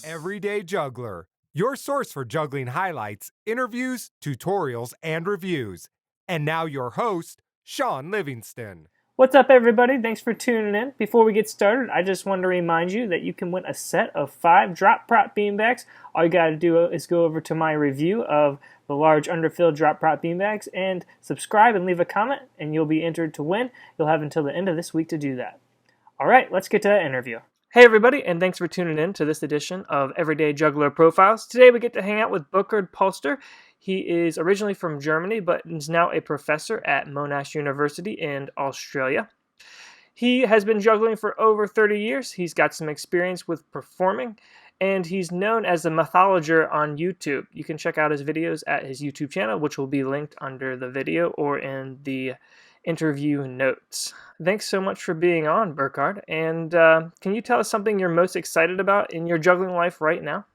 Everyday Juggler, your source for juggling highlights, interviews, tutorials, and reviews. And now your host, Sean Livingston. What's up, everybody? Thanks for tuning in. Before we get started, I just want to remind you that you can win a set of 5 drop prop beanbags. All you got to do is go over to my review of the large underfilled drop prop beanbags and subscribe and leave a comment, and you'll be entered to win. You'll have until the end of this week to do that. All right, let's get to that interview. Hey, everybody, and thanks for tuning in to this edition of Everyday Juggler Profiles. Today we get to hang out with Burkard Polster. He is originally from Germany, but is now a professor at Monash University in Australia. He has been juggling for over 30 years. He's got some experience with performing, and he's known as the Mathologer on YouTube. You can check out his videos at his YouTube channel, which will be linked under the video or in the interview notes. Thanks so much for being on, Burkhard. And can you tell us something you're most excited about in your juggling life right now?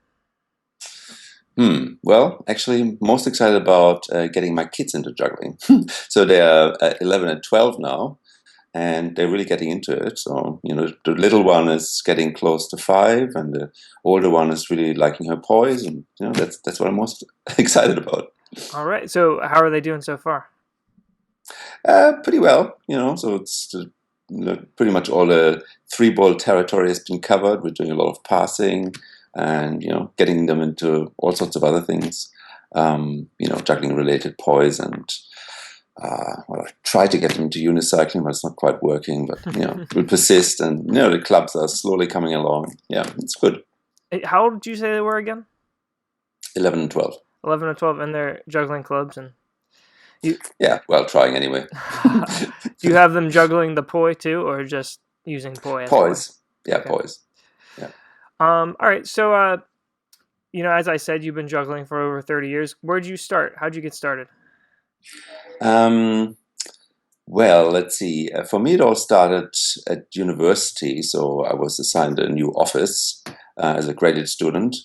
Well, actually, most excited about getting my kids into juggling. So they are 11 and 12 now, and they're really getting into it. So, the little one is getting close to 5, and the older one is really liking her poise, and that's what I'm most excited about. All right. So, how are they doing so far? Pretty well. So it's pretty much all the 3-ball territory has been covered. We're doing a lot of passing. And getting them into all sorts of other things, juggling related poise, and I try to get them into unicycling, but it's not quite working. But we'll persist, and the clubs are slowly coming along. Yeah, it's good. How old did you say they were again? 11 and 12. 11 and 12, and they're juggling clubs, and trying anyway. Do you have them juggling the poi too, or just using poi? Poise, okay. Poise. All right, so, as I said, you've been juggling for over 30 years. Where'd you start? How'd you get started? Well, let's see. For me, it all started at university. So I was assigned a new office as a graduate student.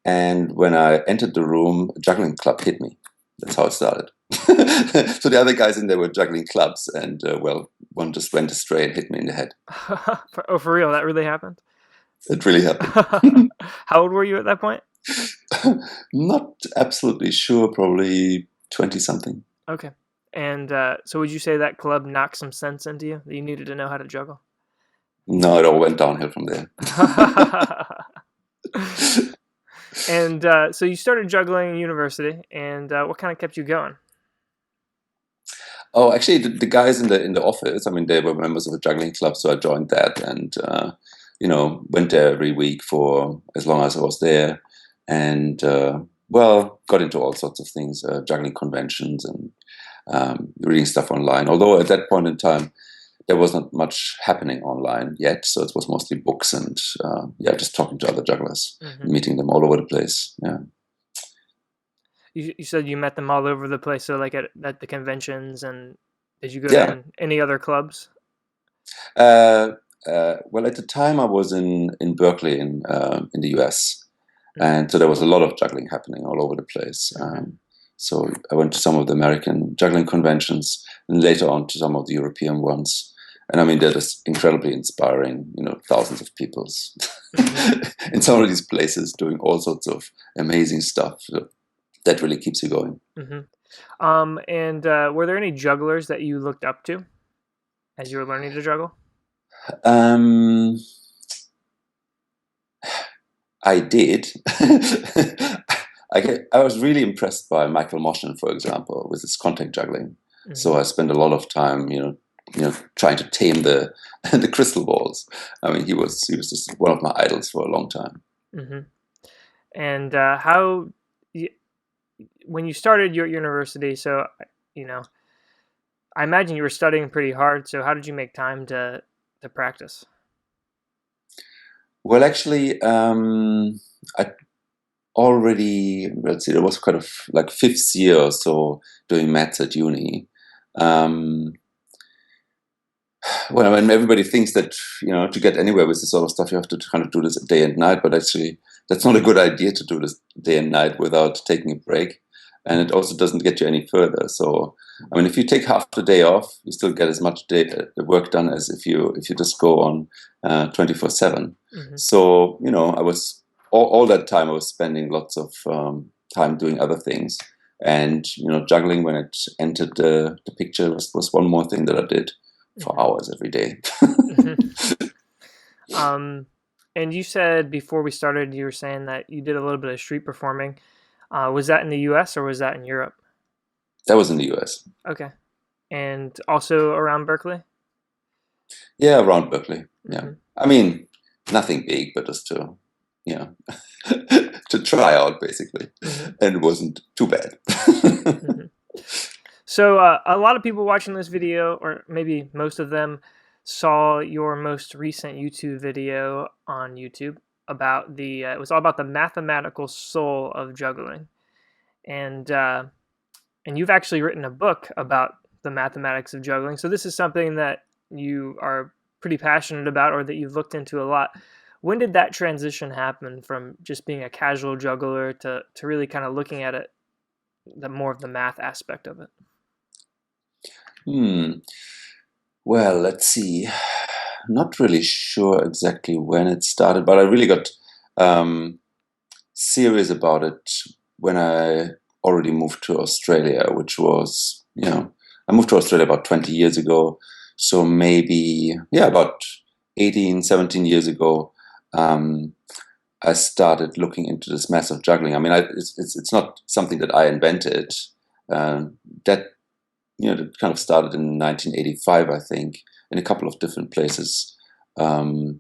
And when I entered the room, a juggling club hit me. That's how it started. So the other guys in there were juggling clubs. And, one just went astray and hit me in the head. For real? That really happened? It really happened. How old were you at that point? Not absolutely sure, probably 20-something. Okay. And so would you say that club knocked some sense into you, that you needed to know how to juggle? No, it all went downhill from there. And so you started juggling in university, and what kind of kept you going? Oh, actually, the guys in the office, they were members of a juggling club, so I joined that, and went there every week for as long as I was there, and got into all sorts of things, juggling conventions and reading stuff online. Although at that point in time, there was not much happening online yet, so it was mostly books and just talking to other jugglers, meeting them all over the place. Yeah. You said you met them all over the place, so like at the conventions, and did you go to any other clubs? Well, at the time I was in Berkeley in the US, and so there was a lot of juggling happening all over the place. So I went to some of the American juggling conventions, and later on to some of the European ones. And they're just incredibly inspiring. Thousands of people in some of these places doing all sorts of amazing stuff. So that really keeps you going. And were there any jugglers that you looked up to as you were learning to juggle? I did. I was really impressed by Moschen, for example, with his contact juggling. So I spent a lot of time, trying to tame the crystal balls. He was just one of my idols for a long time. And when you started your university, so I imagine you were studying pretty hard. So how did you make time to practice? Well, actually, I already, let's see, it was kind of like 5th year or so doing maths at uni. Everybody thinks that, to get anywhere with this sort of stuff, you have to kind of do this day and night, but actually that's not a good idea to do this day and night without taking a break. And it also doesn't get you any further. So, if you take half the day off, you still get as much work done as if you just go on 24/7. So, I was all that time I was spending lots of time doing other things. And, juggling, when it entered the picture, was one more thing that I did for hours every day. And you said before we started, you were saying that you did a little bit of street performing. Was that in the U.S. or was that in Europe? That was in the U.S. Okay. And also around Berkeley? Yeah, around Berkeley. Yeah. I mean, nothing big, but just to, to try out, basically. And it wasn't too bad. So a lot of people watching this video, or maybe most of them, saw your most recent YouTube video on YouTube about it was all about the mathematical soul of juggling. And you've actually written a book about the mathematics of juggling. So this is something that you are pretty passionate about, or that you've looked into a lot. When did that transition happen from just being a casual juggler to really kind of looking at it, more of the math aspect of it? Well, let's see. Not really sure exactly when it started, but I really got serious about it when I already moved to Australia, which was, I moved to Australia about 20 years ago. So maybe, about 18, 17 years ago, I started looking into this massive juggling. I mean, it's not something that I invented. That kind of started in 1985, I think, in a couple of different places. I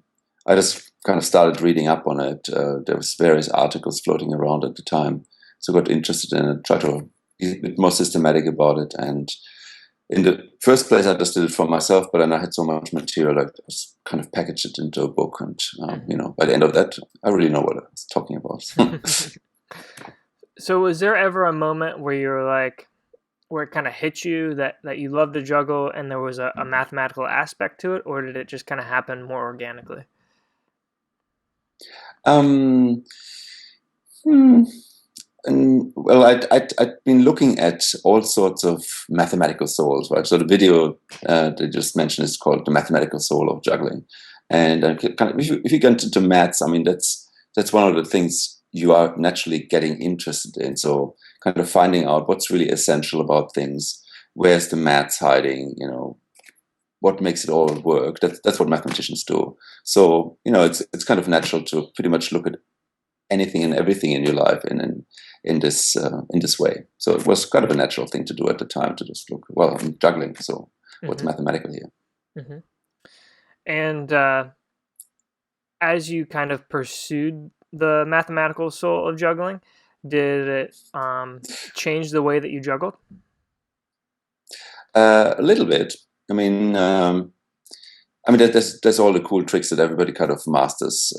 just kind of started reading up on it. There was various articles floating around at the time, so I got interested in it, tried to be a bit more systematic about it. And in the first place, I just did it for myself, but then I had so much material, I just kind of packaged it into a book. And, by the end of that, I really know what I was talking about. So was there ever a moment where you were like, where it kind of hit you that you love to juggle and there was a mathematical aspect to it, or did it just kind of happen more organically? Well, I'd been looking at all sorts of mathematical souls, right? So the video they just mentioned is called "The Mathematical Soul of Juggling," and kind of, if you get into maths, I mean that's one of the things you are naturally getting interested in. So kind of finding out what's really essential about things, where's the maths hiding, what makes it all work. That's what mathematicians do. So it's kind of natural to pretty much look at anything and everything in your life in this way. So it was kind of a natural thing to do at the time, to just look, well, I'm juggling, so what's mathematical here? And as you kind of pursued the mathematical soul of juggling, did it change the way that you juggled? A little bit. I mean, there's all the cool tricks that everybody kind of masters.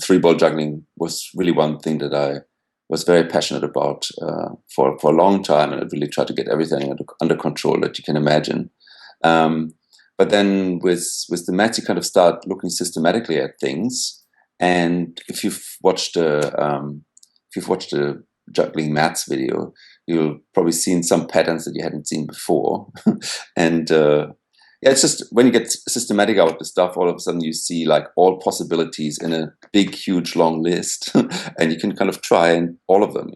Three-ball juggling was really one thing that I was very passionate about for a long time, and I really tried to get everything under control that you can imagine. But then with the maths, you kind of start looking systematically at things. And if you've watched the juggling maths video, you'll probably seen some patterns that you hadn't seen before. And it's just when you get systematic about the stuff, all of a sudden you see like all possibilities in a big, huge, long list, and you can kind of try all of them,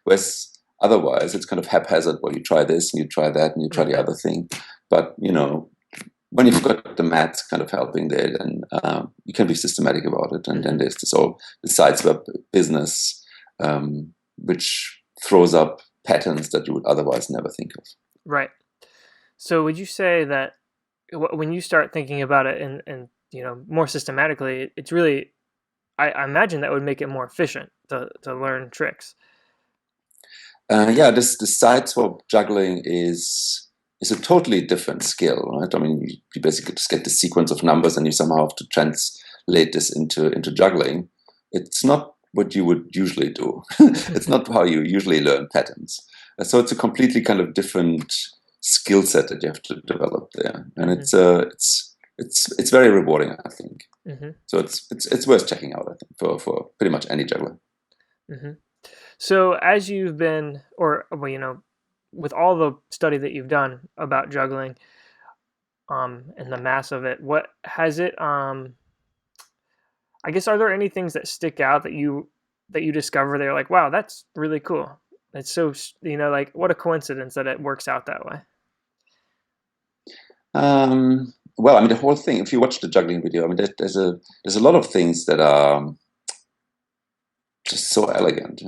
Whereas otherwise, it's kind of haphazard. Well, you try this and you try that and you try the other thing. But when you've got the maths kind of helping there, then you can be systematic about it. And then there's this all the sideswap business, which throws up patterns that you would otherwise never think of. Right. So would you say that when you start thinking about it and more systematically, it's really, I imagine that would make it more efficient to learn tricks. This sideswap juggling is a totally different skill, right? I mean, you basically just get the sequence of numbers and you somehow have to translate this into juggling. It's not what you would usually do. It's not how you usually learn patterns. So it's a completely kind of different skill set that you have to develop there, and it's very rewarding, I think. So it's worth checking out, I think, for pretty much any juggler. So as you've been, with all the study that you've done about juggling, and the mass of it, what has it? I guess, are there any things that stick out that you that you discover, they're like, wow, that's really cool. It's so, like, what a coincidence that it works out that way. Well, I mean, the whole thing, if you watch the juggling video, I mean, there's a lot of things that are just so elegant,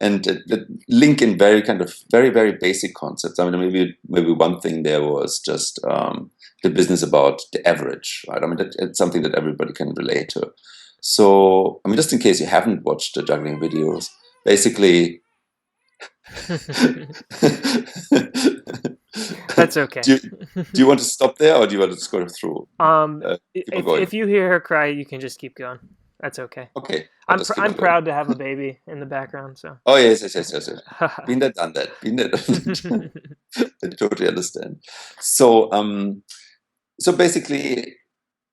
and that link in very kind of very basic concepts. I mean, maybe one thing there was just the business about the average, right? I mean, it's something that everybody can relate to. So, I mean, just in case you haven't watched the juggling videos, basically. That's okay. Do you want to stop there, or do you want to just go through? If you hear her cry, you can just keep going. That's okay. Okay. I'm proud to have a baby in the background. So. Oh yes. Been there, done that. I totally understand. So basically,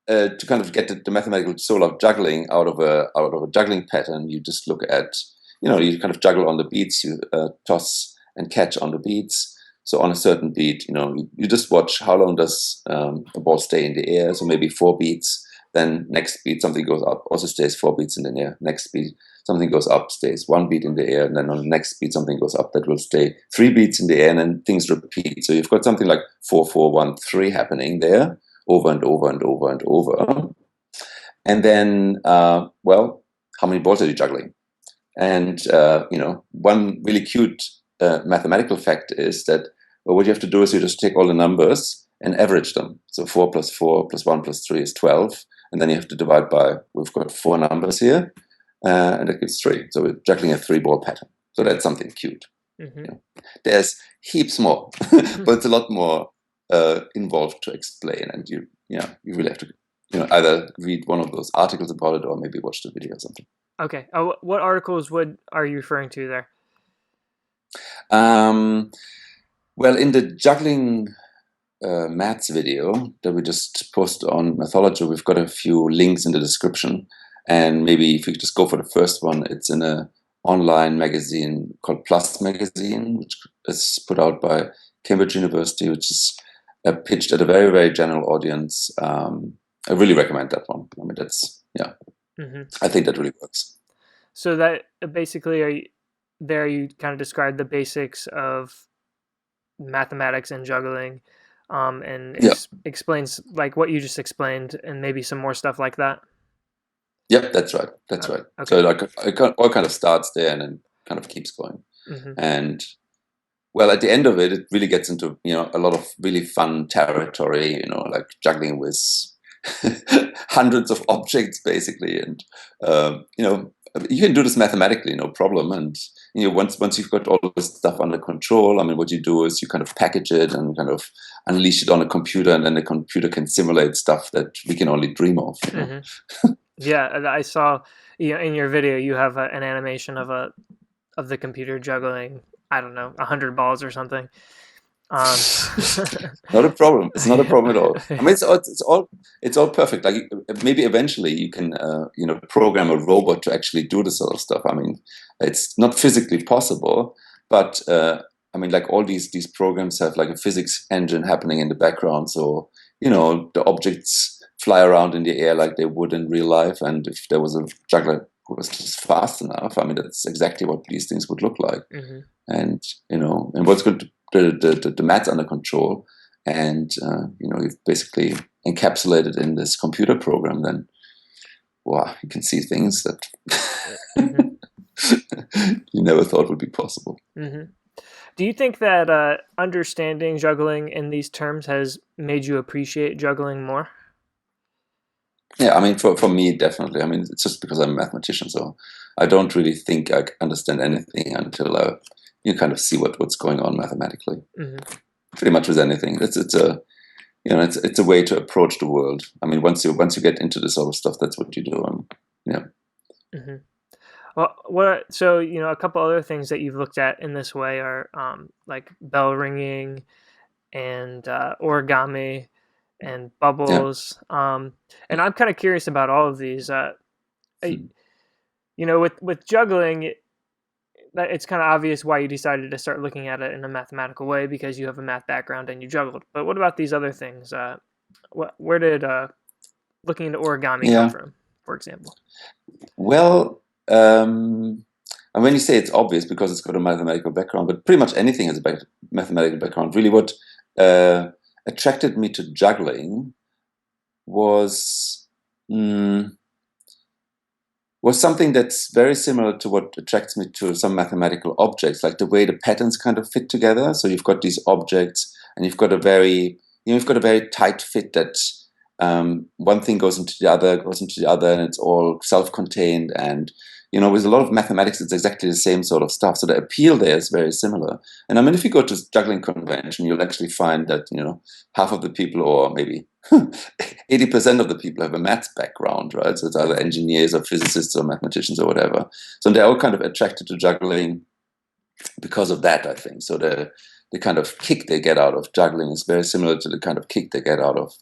to kind of get the mathematical soul of juggling out of a juggling pattern, you just look at, you kind of juggle on the beats, you toss and catch on the beats. So on a certain beat, you just watch how long does a ball stay in the air. So maybe 4 beats. Then next beat, something goes up, also stays 4 beats in the air. Next beat, something goes up, stays 1 beat in the air. And then on the next beat, something goes up, that will stay 3 beats in the air, and then things repeat. So you've got something like 4, 4, 1, 3 happening there over and over and over and over. And then, well, how many balls are you juggling? And, one really cute mathematical fact is that what you have to do is you just take all the numbers and average them. So 4 plus 4 plus 1 plus 3 is 12. And then you have to divide by, we've got 4 numbers here, and that gives 3. So we're juggling a 3-ball pattern. So that's something cute. Mm-hmm. There's heaps more, but it's a lot more involved to explain. And you really have to, either read one of those articles about it or maybe watch the video or something. Okay. What articles are you referring to there? Well, in the juggling maths video that we just posted on Mathologer, we've got a few links in the description. And maybe if you just go for the first one, it's in an online magazine called Plus Magazine, which is put out by Cambridge University, which is pitched at a very, very general audience. I really recommend that one. I mean, that's, Mm-hmm. I think that really works. So that basically, you kind of described the basics of mathematics and juggling, and explains like what you just explained, and maybe some more stuff like that. Yep, that's right. Okay. So like it all kind of starts there and then kind of keeps going. Mm-hmm. And well, at the end of it, it really gets into a lot of really fun territory. Like juggling with hundreds of objects basically, and you can do this mathematically, no problem. And once you've got all this stuff under control, I mean, what you do is you kind of package it and kind of unleash it on a computer, and then the computer can simulate stuff that we can only dream of. Mm-hmm. Yeah, I saw in your video you have an animation of the computer juggling, I don't know, 100 balls or something. Not a problem. It's not a problem at all. I mean, it's all perfect. Like maybe eventually you can program a robot to actually do this sort of stuff. I mean, it's not physically possible, but I mean, like all these programs have like a physics engine happening in the background. So the objects fly around in the air like they would in real life. And if there was a juggler who was just fast enough, I mean, that's exactly what these things would look like. Mm-hmm. And and what's good. The maths under control, and you've basically encapsulated in this computer program, then wow, you can see things that mm-hmm. you never thought would be possible. Mm-hmm. Do you think that understanding juggling in these terms has made you appreciate juggling more? Yeah, I mean, for me, definitely. I mean, it's just because I'm a mathematician, so I don't really think I understand anything until you kind of see what's going on mathematically. Mm-hmm. Pretty much with anything, it's a way to approach the world. I mean, once you get into this sort of stuff, that's what you do. Mm-hmm. Well, so a couple other things that you've looked at in this way are like bell ringing and origami and bubbles. And I'm kind of curious about all of these. With juggling, it's kind of obvious why you decided to start looking at it in a mathematical way, because you have a math background and you juggled. But what about these other things? Where did looking into origami come from? for example? Well, and when you say it's obvious because it's got a mathematical background, but pretty much anything has a mathematical background. Really, what attracted me to juggling was something that's very similar to what attracts me to some mathematical objects, like the way the patterns kind of fit together. So you've got these objects, and you've got a very tight fit that one thing goes into the other, and it's all self-contained. And with a lot of mathematics, it's exactly the same sort of stuff. So the appeal there is very similar. And I mean, if you go to juggling convention, you'll actually find that half of the people, or maybe 80% of the people, have a maths background, right? So it's either engineers or physicists or mathematicians or whatever. So they're all kind of attracted to juggling because of that, I think. So the kind of kick they get out of juggling is very similar to the kind of kick they get out of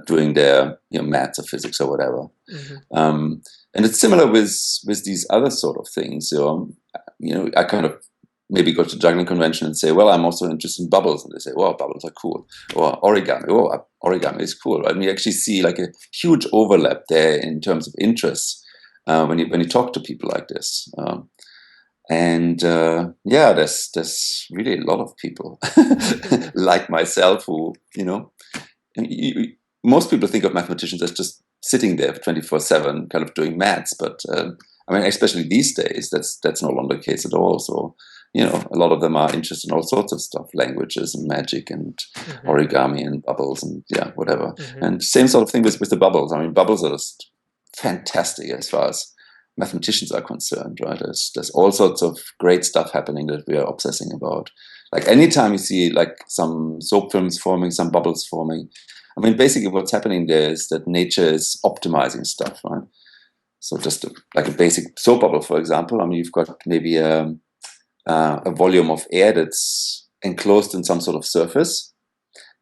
doing their maths or physics or whatever. Mm-hmm. And it's similar with these other sort of things. I kind of maybe go to juggling convention and say, well, I'm also interested in bubbles. And they say, well, bubbles are cool. Or origami. Oh, origami is cool. Right? And you actually see like a huge overlap there in terms of interests when you talk to people like this. There's really a lot of people like myself who, most people think of mathematicians as just sitting there 24/7, kind of doing maths. But especially these days, that's no longer the case at all. So, a lot of them are interested in all sorts of stuff, languages and magic and origami and bubbles and whatever. Mm-hmm. And same sort of thing with the bubbles. I mean, bubbles are just fantastic as far as mathematicians are concerned, right? There's all sorts of great stuff happening that we are obsessing about. Like anytime you see like some soap films forming, some bubbles forming, I mean, basically what's happening there is that nature is optimizing stuff, right? So just like a basic soap bubble, for example, I mean, you've got maybe a volume of air that's enclosed in some sort of surface.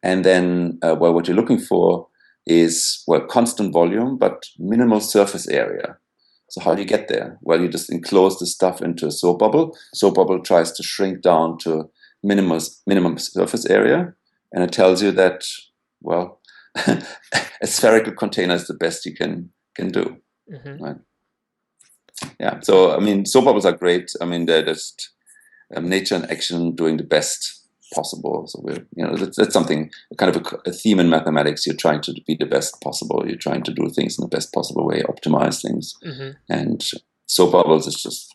And then, what you're looking for is, constant volume, but minimal surface area. So how do you get there? Well, you just enclose the stuff into a soap bubble. Soap bubble tries to shrink down to minimum surface area. And it tells you that, a spherical container is the best you can do. Mm-hmm. Right? Yeah. So, I mean, soap bubbles are great. I mean, they're just nature in action doing the best possible. So that's something, kind of a theme in mathematics. You're trying to be the best possible. You're trying to do things in the best possible way, optimize things. Mm-hmm. And soap bubbles is just,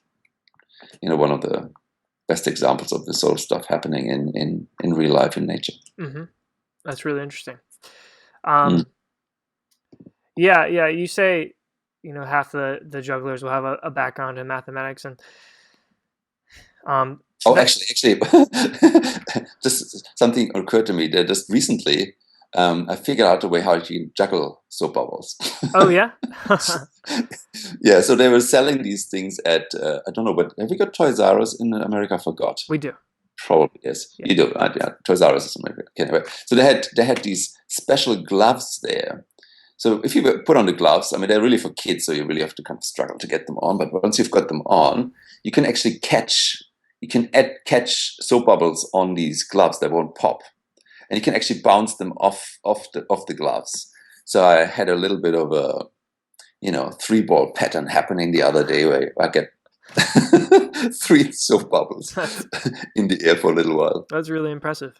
one of the best examples of this sort of stuff happening in real life in nature. Mm-hmm. That's really interesting. Yeah. You say, half the jugglers will have a background in mathematics, and actually, just something occurred to me that just recently, I figured out a way how you can juggle soap bubbles. Oh yeah. Yeah. So they were selling these things at I don't know, but have you got Toys R Us in America? I forgot. We do. Probably yes. Yeah. You do. Yeah. Toys R Us is in America. Okay, anyway, so they had these special gloves there. So if you put on the gloves, I mean, they're really for kids, so you really have to kind of struggle to get them on. But once you've got them on, you can actually catch soap bubbles on these gloves that won't pop, and you can actually bounce them off the gloves. So I had a little bit of a 3-ball pattern happening the other day where I get 3 soap bubbles in the air for a little while. That's really impressive.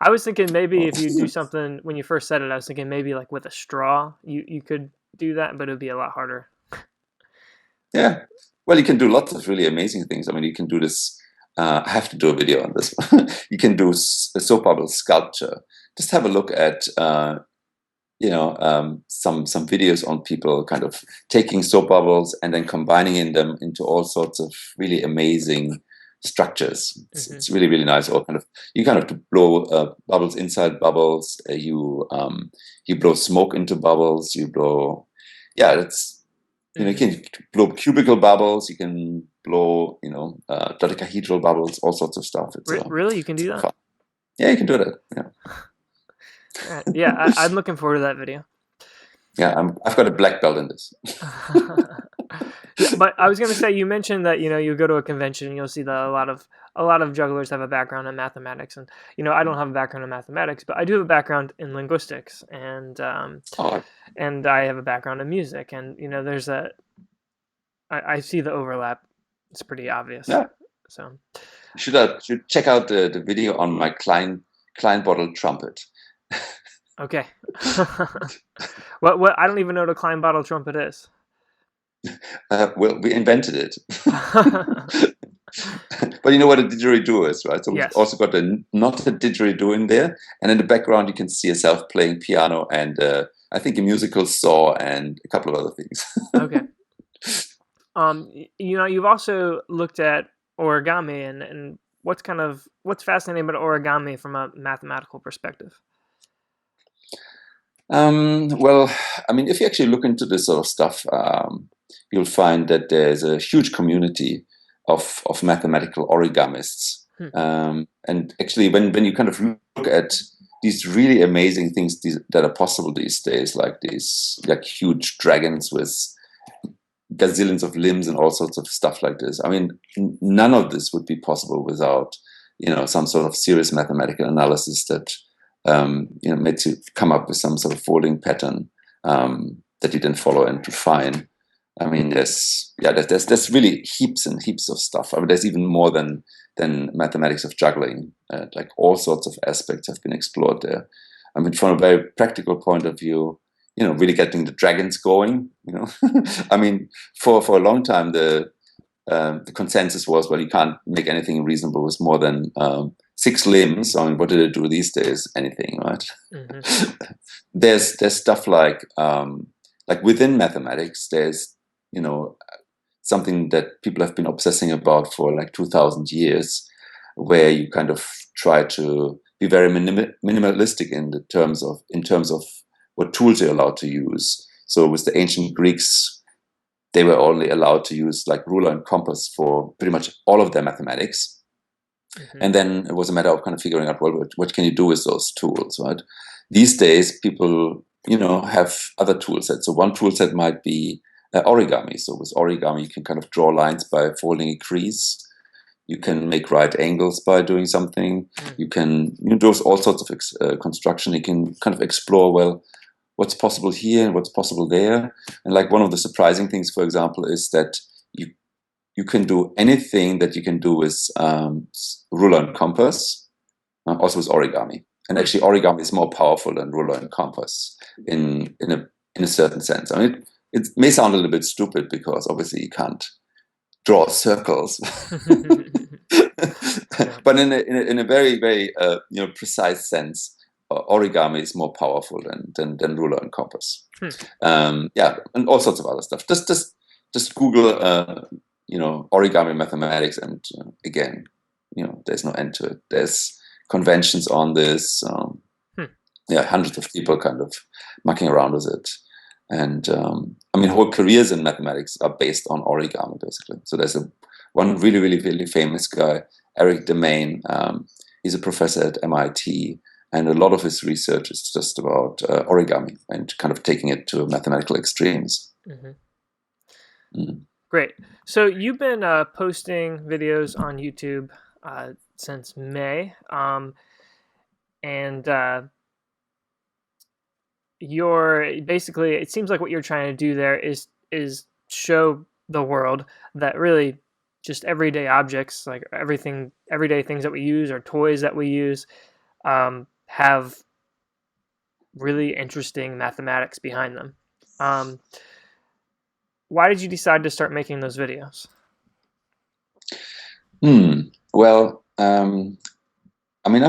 I was thinking maybe if you do something when you first said it, I was thinking maybe like with a straw you could do that, but it would be a lot harder. Yeah. Well, you can do lots of really amazing things. I mean, you can do this. I have to do a video on this. You can do a soap bubble sculpture. Just have a look at, some videos on people kind of taking soap bubbles and then combining them into all sorts of really amazing structures. It's really, really nice. Or you kind of blow bubbles inside bubbles. You blow smoke into bubbles. You blow, you can blow cubicle bubbles. You can blow, dodecahedral bubbles. All sorts of stuff. It's really, you can do that. Fun. Yeah, you can do that. Yeah. I'm looking forward to that video. Yeah, I've got a black belt in this. Yeah, but I was going to say, you mentioned that you go to a convention and you'll see that a lot of jugglers have a background in mathematics, and I don't have a background in mathematics, but I do have a background in linguistics, Oh, and I have a background in music, and there's I see the overlap. It's pretty obvious. yeah. So Should check out the video on my Klein bottle trumpet. okay, what I don't even know what a Klein bottle trumpet is. Well, we invented it. But you know what a didgeridoo is, right? So we've Yes. also got not a didgeridoo in there, and in the background you can see yourself playing piano and I think a musical saw and a couple of other things. Okay. You've also looked at origami, and what's fascinating about origami from a mathematical perspective? Well, I mean, if you actually look into this sort of stuff, you'll find that there's a huge community of mathematical origamists. And actually, when you kind of look at these really amazing things that are possible these days, like these like huge dragons with gazillions of limbs and all sorts of stuff like this. I mean, none of this would be possible without some sort of serious mathematical analysis that made you come up with some sort of folding pattern that you then follow and refine. I mean, there's really heaps and heaps of stuff. I mean, there's even more than mathematics of juggling. Like all sorts of aspects have been explored there. I mean, from a very practical point of view, really getting the dragons going. I mean, for a long time the consensus was, well, you can't make anything reasonable with more than 6 limbs. I mean, what do they do these days? Anything, right? Mm-hmm. There's stuff like within mathematics, there's something that people have been obsessing about for like 2,000 years, where you kind of try to be very minimalistic in terms of what tools you're allowed to use. So with the ancient Greeks, they were only allowed to use like ruler and compass for pretty much all of their mathematics. Mm-hmm. And then it was a matter of kind of figuring out, well, what can you do with those tools, right? These days, people, have other tool sets. So one tool set might be origami. So with origami, you can kind of draw lines by folding a crease. You can make right angles by doing something. You can do all sorts of construction. You can kind of explore, well, what's possible here and what's possible there. And like one of the surprising things, for example, is that you can do anything that you can do with ruler and compass, also with origami. And actually, origami is more powerful than ruler and compass in a certain sense. I mean, it may sound a little bit stupid because obviously you can't draw circles, but in a very very precise sense, origami is more powerful than ruler and compass. And all sorts of other stuff. Just Google origami mathematics, and again, there's no end to it. There's conventions on this. Hundreds of people kind of mucking around with it. And I mean, whole careers in mathematics are based on origami, basically. So there's one really, really, really famous guy, Eric Demain. He's a professor at MIT, and a lot of his research is just about origami and kind of taking it to mathematical extremes. Mm-hmm. Mm. Great. So you've been posting videos on YouTube since May, and basically, it seems like what you're trying to do there is show the world that really just everyday objects, like everyday things that we use or toys that we use, have really interesting mathematics behind them. Why did you decide to start making those videos? Well, I mean,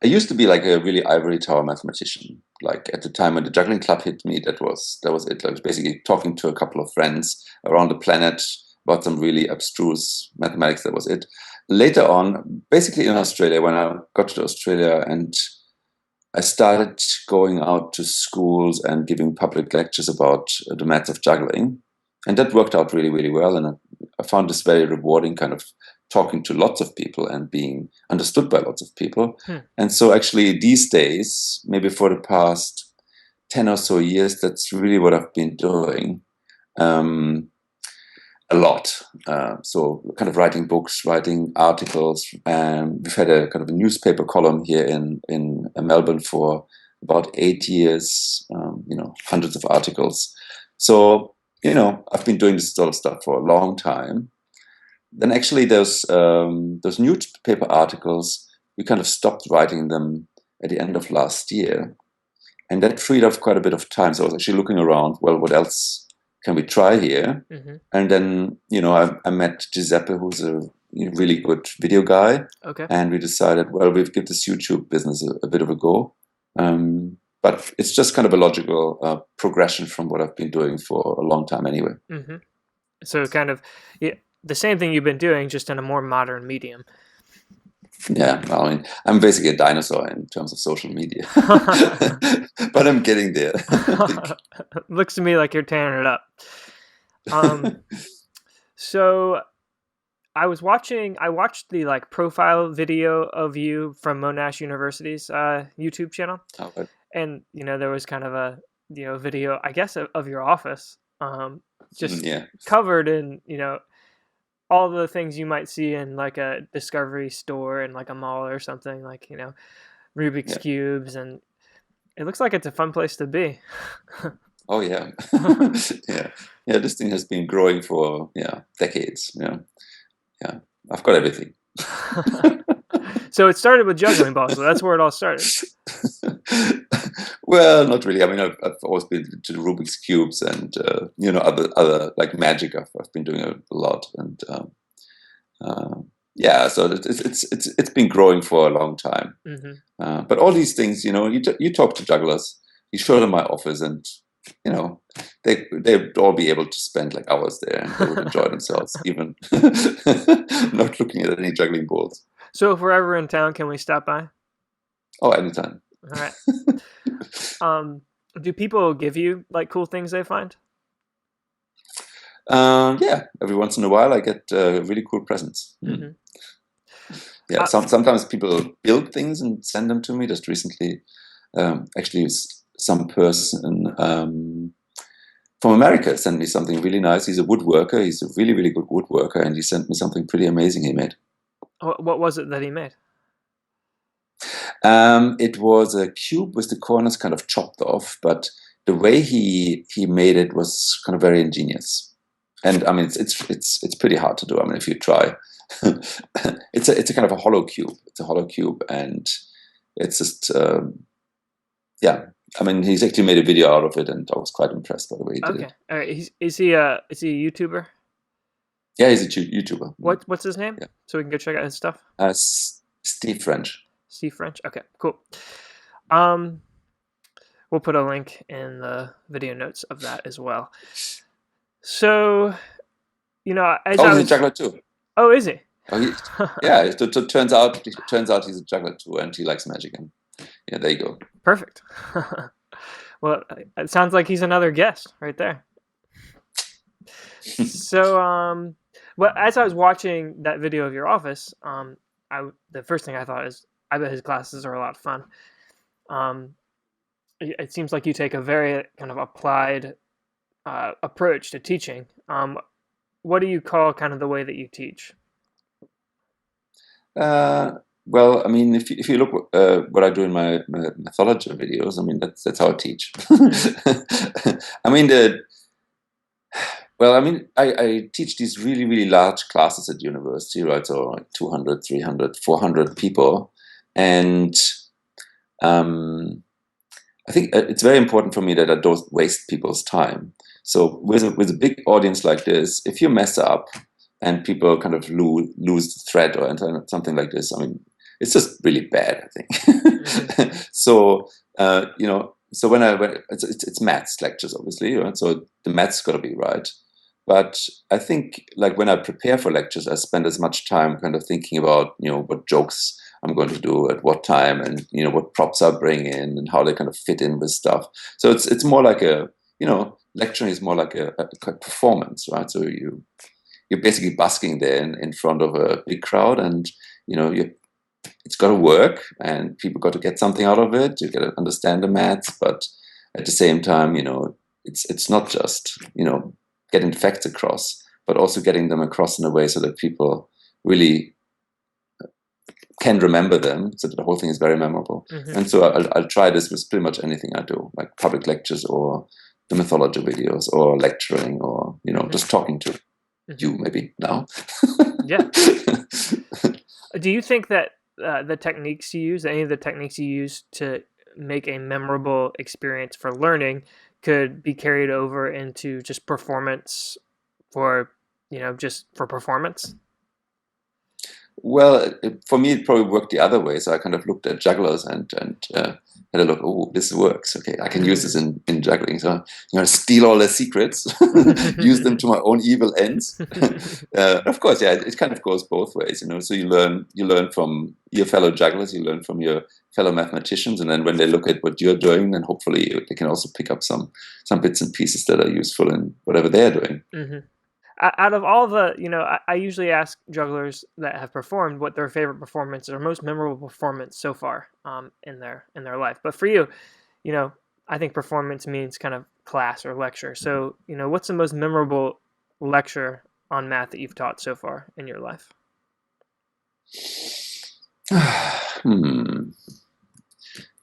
I used to be like a really ivory tower mathematician. Like at the time when the juggling club hit me, that was it. I was basically talking to a couple of friends around the planet about some really abstruse mathematics. That was it. Later on, basically in Australia, when I got to Australia and I started going out to schools and giving public lectures about the maths of juggling. And that worked out really, really well. And I found this very rewarding, kind of talking to lots of people and being understood by lots of people. And so actually these days, maybe for the past 10 or so years, that's really what I've been doing. a lot. So kind of writing books, writing articles. We've had a kind of a newspaper column here in Melbourne for about 8 years, hundreds of articles. So, I've been doing this sort of stuff for a long time. Then actually those newspaper articles, we kind of stopped writing them at the end of last year. And that freed up quite a bit of time. So I was actually looking around, well, what else can we try here? Mm-hmm. And then, I met Giuseppe, who's a really good video guy. Okay. And we decided, well, we'll give this YouTube business a bit of a go. But it's just kind of a logical progression from what I've been doing for a long time anyway. Mm-hmm. So kind of the same thing you've been doing, just in a more modern medium. Yeah, I mean, I'm basically a dinosaur in terms of social media. But I'm getting there. Looks to me like you're tearing it up. So I watched the profile video of you from Monash University's YouTube channel. Okay. And there was kind of a video, I guess, of your office, just covered in all the things you might see in like a Discovery store in like a mall or something, like Rubik's cubes, and it looks like it's a fun place to be. Oh yeah. Yeah. This thing has been growing for decades. Yeah, I've got everything. So it started with juggling balls. So that's where it all started. Well, not really. I mean, I've always been to the Rubik's cubes and other like magic. I've been doing a lot, and so it's been growing for a long time. Mm-hmm. But all these things, you talk to jugglers, you show them my office, and they'd all be able to spend like hours there, and they would enjoy themselves, even not looking at any juggling balls. So if we're ever in town, can we stop by? Oh, anytime. All right. Do people give you like cool things they find? Yeah, every once in a while I get really cool presents. Mm-hmm. Yeah, sometimes people build things and send them to me. Just recently, actually, some person from America sent me something really nice. He's a woodworker. He's a really, really good woodworker, and he sent me something pretty amazing he made. What was it that he made? It was a cube with the corners kind of chopped off, but the way he made it was kind of very ingenious. And I mean, it's pretty hard to do. I mean, if you try, it's a kind of a hollow cube. It's a hollow cube, and it's just I mean, he's actually made a video out of it, and I was quite impressed by the way he did it. All right. Is he a YouTuber? Yeah, he's a YouTuber. What's his name? Yeah. So we can go check out his stuff. Steve French. Steve French. Okay, cool. We'll put a link in the video notes of that as well. So, he's a juggler too. Oh, is he? Yeah. So it turns out he's a juggler too, and he likes magic. And yeah, there you go. Perfect. Well, it sounds like he's another guest right there. So, well, as I was watching that video of your office, the first thing I thought is, I bet his classes are a lot of fun. It seems like you take a very kind of applied approach to teaching. What do you call kind of the way that you teach? Well, I mean, if you look what I do in my Mathologer videos, I mean, that's how I teach. I mean, I teach these really, really large classes at university, right? So like 200, 300, 400 people. And I think it's very important for me that I don't waste people's time. So with a big audience like this, if you mess up and people kind of lose the thread or something like this, I mean, it's just really bad, I think. Mm-hmm. So so when it's maths lectures, obviously, right? So the maths got to be right. But I think like when I prepare for lectures, I spend as much time kind of thinking about what jokes I'm going to do at what time, and what props I bring in and how they kind of fit in with stuff. So it's more like lecturing is more like a performance, right? So you're basically busking there in front of a big crowd, and it's got to work, and people got to get something out of it. You got to understand the maths, but at the same time, it's not just getting the facts across, but also getting them across in a way so that people really can remember them, so that the whole thing is very memorable. And so I'll try this with pretty much anything I do, like public lectures or the Mathologer videos or lecturing or, just talking to you maybe now. Yeah. Do you think that the techniques you use, any of the techniques you use to make a memorable experience for learning could be carried over into just performance just for performance? Well, for me, it probably worked the other way. So I kind of looked at jugglers and had a look. Oh, this works. Okay, I can use this in juggling. So steal all their secrets, use them to my own evil ends. Of course, yeah, it kind of goes both ways. So you learn from your fellow jugglers, you learn from your fellow mathematicians, and then when they look at what you're doing, then hopefully they can also pick up some bits and pieces that are useful in whatever they're doing. Out of all the, I usually ask jugglers that have performed what their favorite performance or most memorable performance so far in their life. But for you, I think performance means kind of class or lecture. So, what's the most memorable lecture on math that you've taught so far in your life?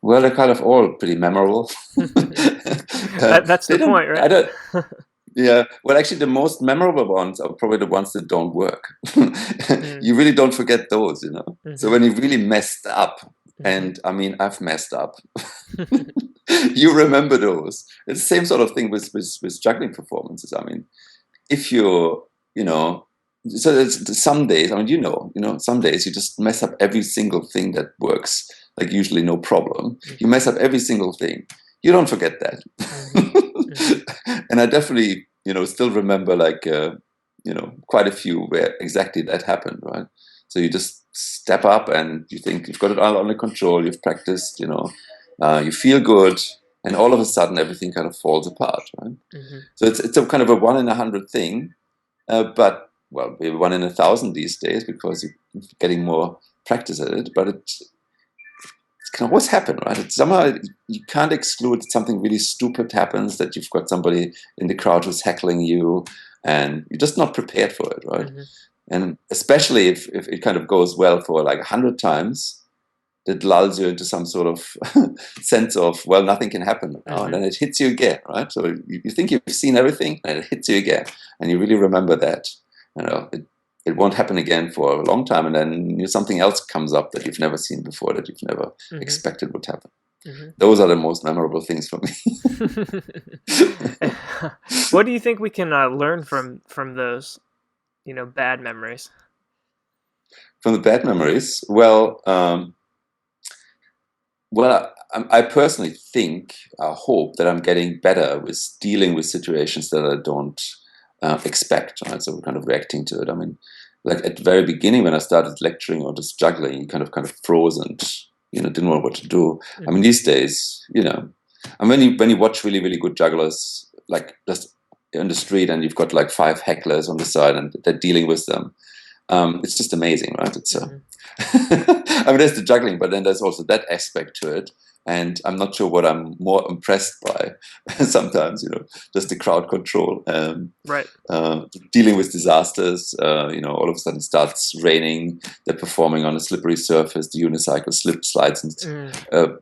Well, they're kind of all pretty memorable. That's the point, right? I don't. Yeah, well, actually, the most memorable ones are probably the ones that don't work. You really don't forget those, So when you really messed up, and I mean, I've messed up, you remember those. It's the same sort of thing with juggling performances. I mean, if you're, so there's some days, I mean, some days you just mess up every single thing that works, like usually no problem. You mess up every single thing. You don't forget that. And I definitely, still remember quite a few where exactly that happened, right? So you just step up and you think you've got it all under control, you've practiced, you feel good, and all of a sudden everything kind of falls apart, right? So it's a kind of a 1 in 100 thing, but, well, maybe 1 in 1,000 these days because you're getting more practice at it, but it can always happen, right? It's somehow you can't exclude that something really stupid happens, that you've got somebody in the crowd who's heckling you, and you're just not prepared for it, right? And especially if it kind of goes well for like 100 times, that lulls you into some sort of sense of, well, nothing can happen now, and then it hits you again, right? So you think you've seen everything, and it hits you again, and you really remember that. It won't happen again for a long time, and then something else comes up that you've never seen before, that you've never expected would happen. Those are the most memorable things for me. What do you think we can learn from those, bad memories? From the bad memories? Well, I personally think, I hope that I'm getting better with dealing with situations that I don't expect, right? So we're kind of reacting to it. I mean, like at the very beginning when I started lecturing or just juggling, you kind of froze and didn't know what to do. I mean, these days, and when you watch really, really good jugglers, like just on the street, and you've got like 5 hecklers on the side and they're dealing with them, it's just amazing, right? It's I mean, there's the juggling, but then there's also that aspect to it. And I'm not sure what I'm more impressed by sometimes, just the crowd control. Right. Dealing with disasters, all of a sudden starts raining, they're performing on a slippery surface, the unicycle slides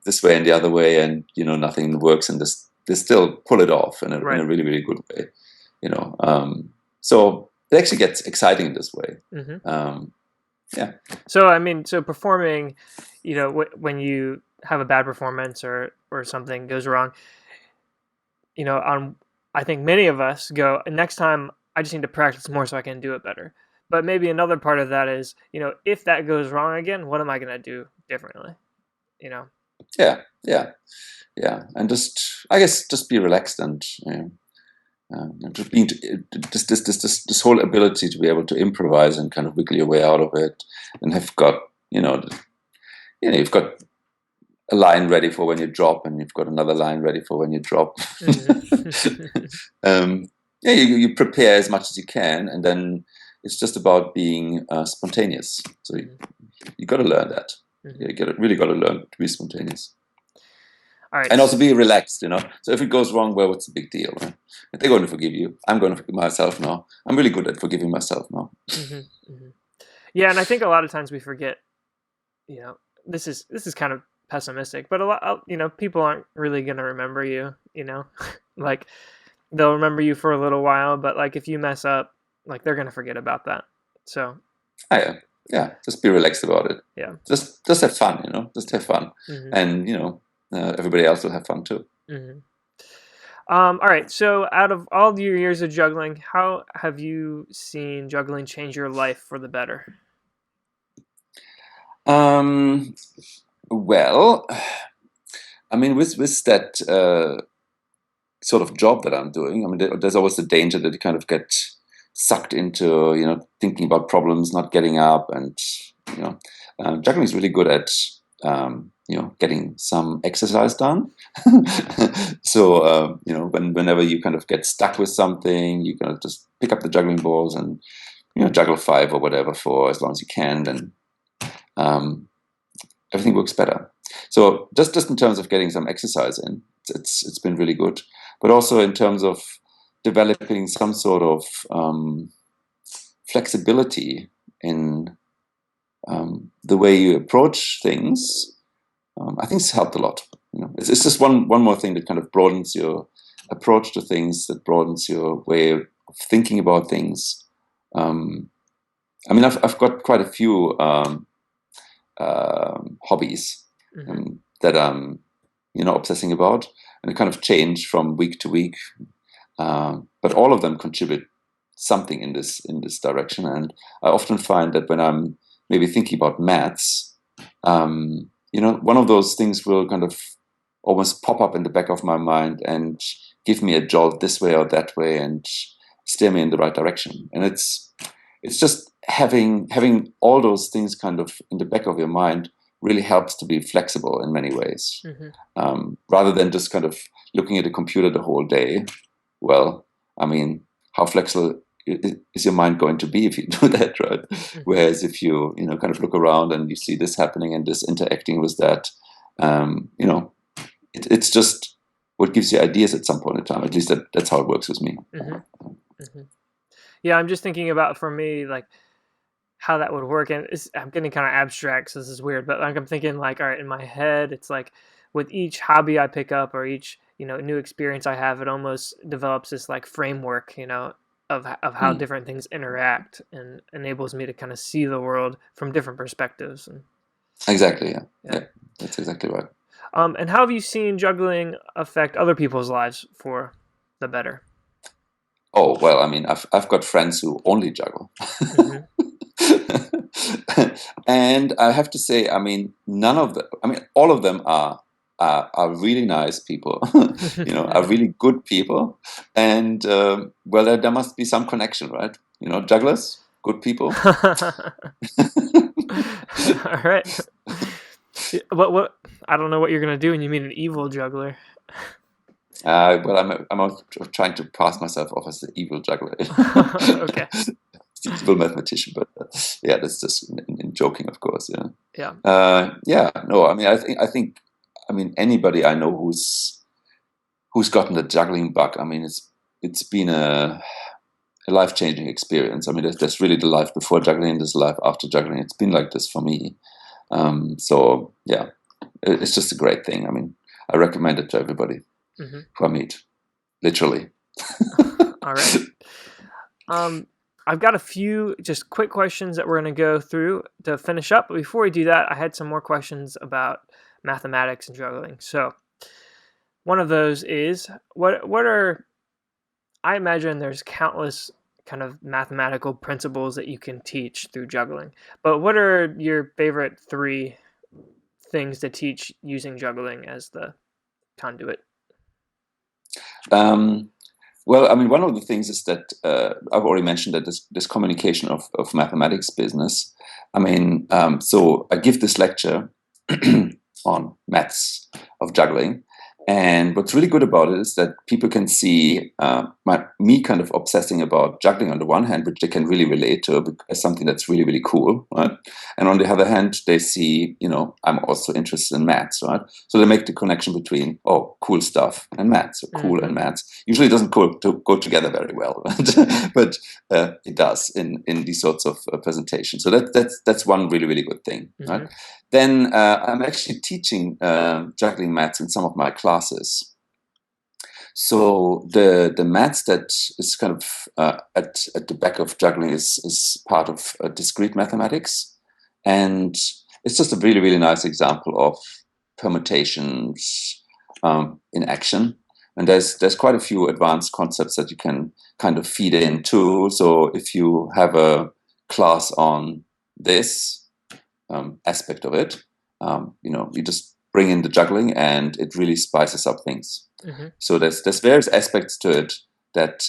this way and the other way, and, nothing works, and they still pull it off in a really, really good way, So it actually gets exciting in this way. Yeah. So, I mean, performing, when you have a bad performance or something goes wrong, I think many of us go, next time I just need to practice more so I can do it better. But maybe another part of that is, if that goes wrong again, what am I going to do differently? Yeah. And I guess just be relaxed and, just being this whole ability to be able to improvise and kind of wiggle your way out of it, and have got you've got a line ready for when you drop, and you've got another line ready for when you drop. You prepare as much as you can, and then it's just about being spontaneous. So you got to learn that. You really got to learn to be spontaneous. All right. And also be relaxed, So if it goes wrong, well, what's the big deal? Right? If they're going to forgive you. I'm going to forgive myself now. I'm really good at forgiving myself now. Yeah, and I think a lot of times we forget. This is kind of pessimistic, but a lot, people aren't really gonna remember you. Like they'll remember you for a little while, but like if you mess up, like they're gonna forget about that. So. Yeah. Just be relaxed about it. Yeah. Just have fun, Just have fun, and everybody else will have fun too. All right. So, out of all your years of juggling, how have you seen juggling change your life for the better? Well, I mean, with that sort of job that I'm doing, I mean, there's always the danger that you kind of get sucked into, thinking about problems, not getting up, and juggling is really good at getting some exercise done. So whenever you kind of get stuck with something, you kind of just pick up the juggling balls and juggle 5 or whatever for as long as you can, then everything works better. So just in terms of getting some exercise in, it's been really good. But also in terms of developing some sort of flexibility in the way you approach things, I think it's helped a lot. It's just one more thing that kind of broadens your approach to things, that broadens your way of thinking about things. I mean, I've got quite a few hobbies that I'm obsessing about, and it kind of change from week to week. But all of them contribute something in this direction, and I often find that when I'm maybe thinking about maths, one of those things will kind of almost pop up in the back of my mind and give me a jolt this way or that way and steer me in the right direction. And it's just having all those things kind of in the back of your mind really helps to be flexible in many ways, rather than just kind of looking at a computer the whole day. Well, I mean, how flexible is your mind going to be if you do that, right? Whereas if you kind of look around and you see this happening and this interacting with that, it's just what gives you ideas at some point in time. At least that's how it works with me. Yeah, I'm just thinking about, for me, like how that would work, and I'm getting kind of abstract, so this is weird, but like I'm thinking like, all right, in my head, it's like with each hobby I pick up or each new experience I have, it almost develops this like framework, of how different things interact, and enables me to kind of see the world from different perspectives. And exactly, yeah, that's exactly right. And how have you seen juggling affect other people's lives for the better? Oh, well, I mean, I've got friends who only juggle. And I have to say, I mean, all of them are really nice people, are really good people. And, well, there must be some connection, right? Jugglers, good people. All right. What? I don't know what you're going to do when you meet an evil juggler. Well, I'm trying to pass myself off as the evil juggler. Okay. The evil mathematician, but yeah, that's just in joking, of course. Yeah. No, I mean, I think, anybody I know who's gotten the juggling bug, I mean, it's been a life-changing experience. I mean, there's really the life before juggling, there's life after juggling. It's been like this for me. So yeah, it's just a great thing. I mean, I recommend it to everybody who I meet, literally. All right. I've got a few just quick questions that we're going to go through to finish up. But before we do that, I had some more questions about mathematics and juggling. So one of those is, what are, I imagine there's countless kind of mathematical principles that you can teach through juggling. But what are your favorite 3 things to teach using juggling as the conduit? Well, I mean, one of the things is that I've already mentioned that this communication of mathematics business. I mean, so I give this lecture on maths of juggling, And what's really good about it is that people can see me kind of obsessing about juggling on the one hand, which they can really relate to as something that's really, really cool, right? And on the other hand, they see, I'm also interested in maths, right? So they make the connection between, cool stuff and maths, or cool and maths. Usually it doesn't go together very well, right? But it does in these sorts of presentations. So that's one really, really good thing, right? Then I'm actually teaching juggling maths in some of my classes. So the maths that is kind of at the back of juggling is part of discrete mathematics. And it's just a really, really nice example of permutations in action. And there's quite a few advanced concepts that you can kind of feed into. So if you have a class on this aspect of it, you just bring in the juggling and it really spices up things. So there's various aspects to it that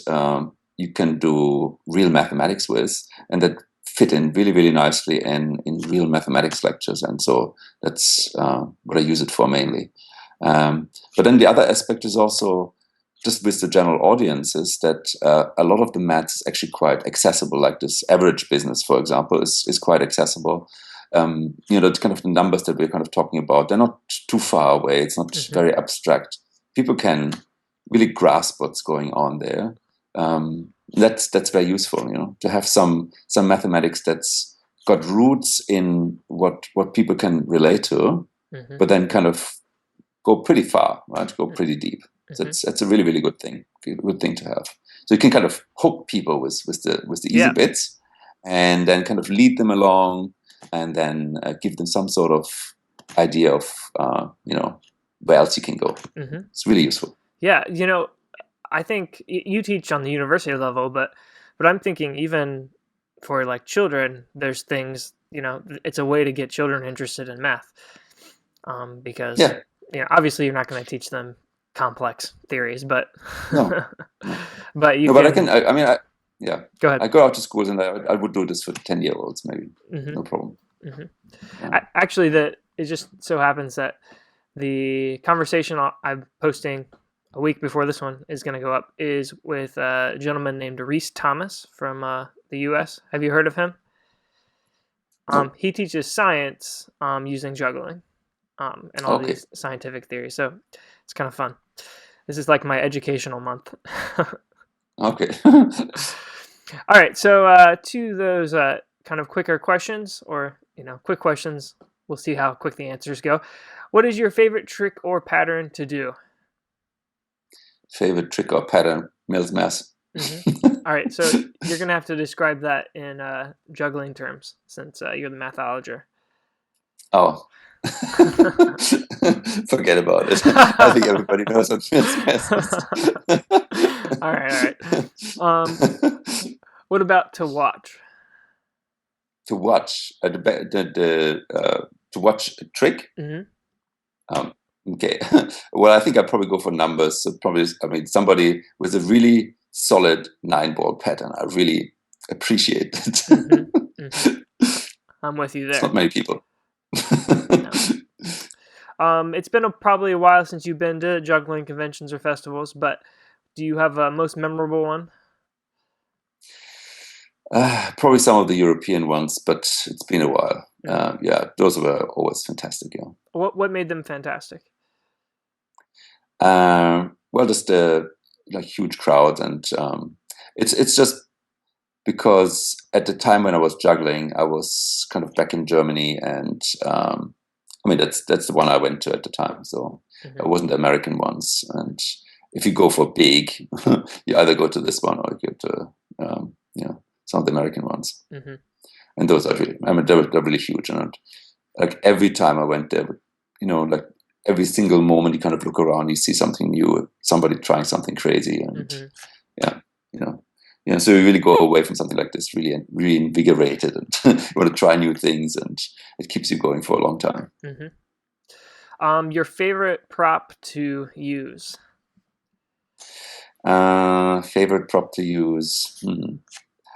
you can do real mathematics with, and that fit in really, really nicely in real mathematics lectures. And so that's what I use it for mainly. But then the other aspect is also just with the general audiences that a lot of the maths is actually quite accessible. Like this average business, for example, is quite accessible. The kind of the numbers that we're kind of talking about, they're not too far away. It's not very abstract. People can really grasp what's going on there. That's very useful, to have some mathematics that's got roots in what people can relate to, but then kind of go pretty far, right? Go pretty deep. So that's a really, really good thing to have. So you can kind of hook people with the easy bits, and then kind of lead them along, and then give them some sort of idea of where else you can go. It's really useful. Yeah, I think you teach on the university level, but I'm thinking even for like children, there's things, it's a way to get children interested in math, because obviously you're not going to teach them complex theories, but no. but you. No, but go ahead. I go out to schools and I would do this for 10-year-olds maybe. No problem. Actually, it just so happens that the conversation I'm posting a week before this one is going to go up is with a gentleman named Reese Thomas from the U.S. Have you heard of him? He teaches science using juggling and all these scientific theories. So it's kind of fun. This is like my educational month. Okay. All right. So to those kind of quicker questions, or quick questions, we'll see how quick the answers go. What is your favorite trick or pattern to do? Favorite trick or pattern? Mills mass. All right, so you're going to have to describe that in juggling terms, since you're the mathologer. Oh. Forget about it. I think everybody knows what Mills mass is. All right. What about to watch? To watch to watch a trick? Okay. Well, I think I'd probably go for numbers. So probably, somebody with a really solid 9-ball pattern. I really appreciate it. I'm with you there. It's not many people. No. It's been probably a while since you've been to juggling conventions or festivals, but do you have a most memorable one? Probably some of the European ones, but it's been a while. Those were always fantastic. Yeah. What made them fantastic? Well, just the huge crowd, and it's just because at the time when I was juggling, I was kind of back in Germany, and that's the one I went to at the time. So it wasn't the American ones. And if you go for big, you either go to this one or you go to some of the American ones. And those are really, they're really huge. And like every time I went there, like every single moment you kind of look around, you see something new, somebody trying something crazy. And so you really go away from something like this really reinvigorated, and you want to try new things, and it keeps you going for a long time. Your favorite prop to use? Favorite prop to use?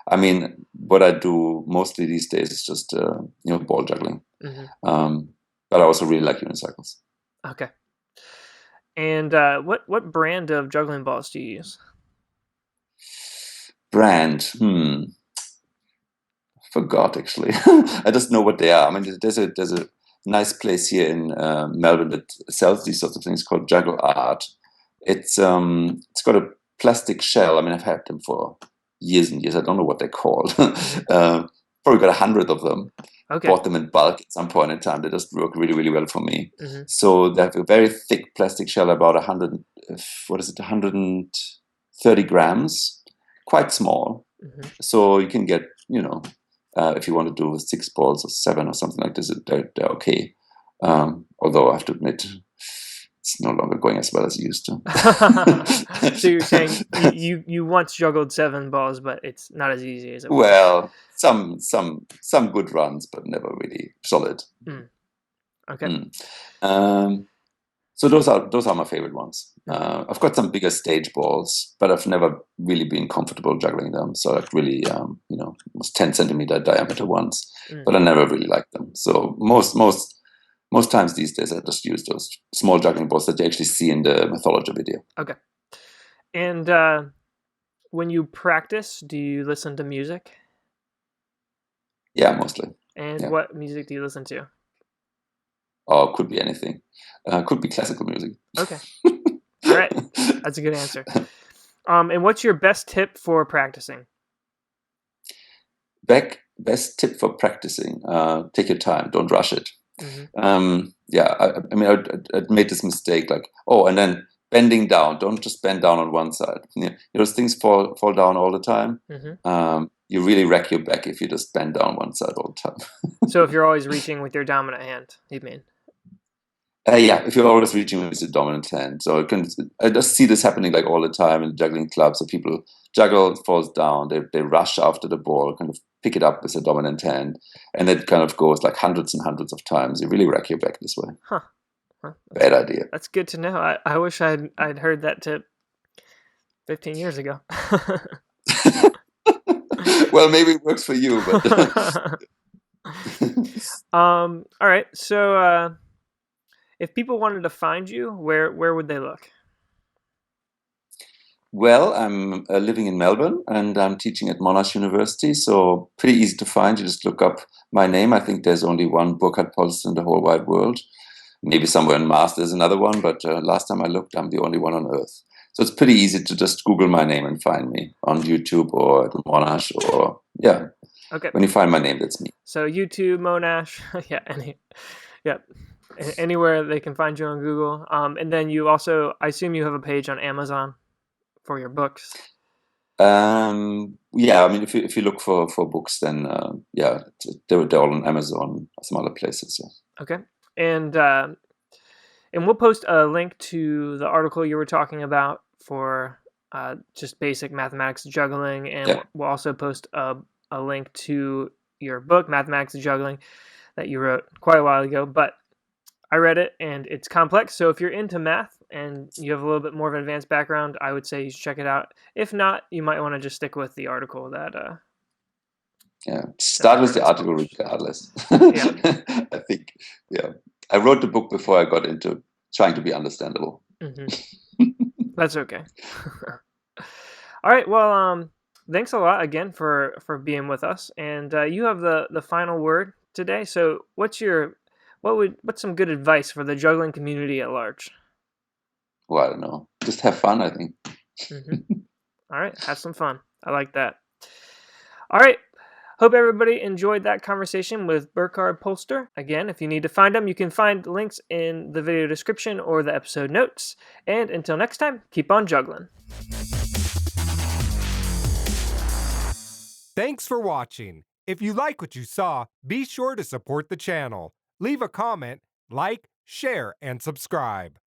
What I do mostly these days is just ball juggling. But I also really like unicycles. Okay. And what brand of juggling balls do you use? Brand, forgot actually. I just know what they are. I mean, there's a nice place here in Melbourne that sells these sorts of things called Juggler Art. It's got a plastic shell. I mean, I've had them for years and years. I don't know what they're called. Probably got 100 of them. Okay. Bought them in bulk at some point in time. They just work really, really well for me. Mm-hmm. So they have a very thick plastic shell, about 130 grams, quite small. Mm-hmm. So you can get, if you want to do 6 balls or 7 or something like this, they're okay. Although I have to admit, it's no longer going as well as it used to. So you're saying you once juggled 7 balls, but it's not as easy as it was. Well, some good runs, but never really solid. Okay. So those are my favorite ones. I've got some bigger stage balls, but I've never really been comfortable juggling them. So like really, almost 10 centimeter diameter ones, but I never really liked them. So most times these days I just use those small juggling balls that you actually see in the Mathologer video. Okay. And when you practice, do you listen to music? Yeah, mostly. And what music do you listen to? Oh, could be anything. Could be classical music. Okay. All right. That's a good answer. And what's your best tip for practicing? Best tip for practicing: take your time. Don't rush it. Mm-hmm. I mean, I'd made this mistake, like, and then bending down. Don't just bend down on one side. Those things fall down all the time. Mm-hmm. You really wreck your back if you just bend down one side all the time. So if you're always reaching with your dominant hand, you mean? If you're always reaching with the dominant hand. So I just see this happening like all the time in juggling clubs. So people juggle, falls down, they rush after the ball, kind of pick it up with the dominant hand, and it kind of goes like hundreds and hundreds of times. You really wreck your back this way. Bad idea. That's good to know. I wish I'd heard that tip 15 years ago. Well, maybe it works for you, but all right. So if people wanted to find you, where would they look? Well, I'm living in Melbourne and I'm teaching at Monash University, so pretty easy to find. You just look up my name. I think there's only one Burkard Polster in the whole wide world. Maybe somewhere in Mars there's another one, but last time I looked, I'm the only one on Earth. So it's pretty easy to just Google my name and find me on YouTube or at Monash or, yeah. Okay. When you find my name, that's me. So YouTube, Monash, anywhere they can find you on Google. And then you also, I assume you have a page on Amazon for your books. I mean, if you look for books, then they're all on Amazon or some other places. Yeah. Okay, and we'll post a link to the article you were talking about for just basic mathematics juggling, and we'll also post a link to your book, Mathematics Juggling, that you wrote quite a while ago. But I read it, and it's complex. So if you're into math and you have a little bit more of an advanced background, I would say you should check it out. If not, you might want to just stick with the article that. Start with the article regardless. I think, I wrote the book before I got into trying to be understandable. Mm-hmm. That's okay. All right. Well, thanks a lot again for being with us, and you have the final word today. So, what's some good advice for the juggling community at large? Well, I don't know. Just have fun, I think. Mm-hmm. All right. Have some fun. I like that. All right. Hope everybody enjoyed that conversation with Burkard Polster. Again, if you need to find them, you can find links in the video description or the episode notes. And until next time, keep on juggling. Thanks for watching. If you like what you saw, be sure to support the channel. Leave a comment, like, share, and subscribe.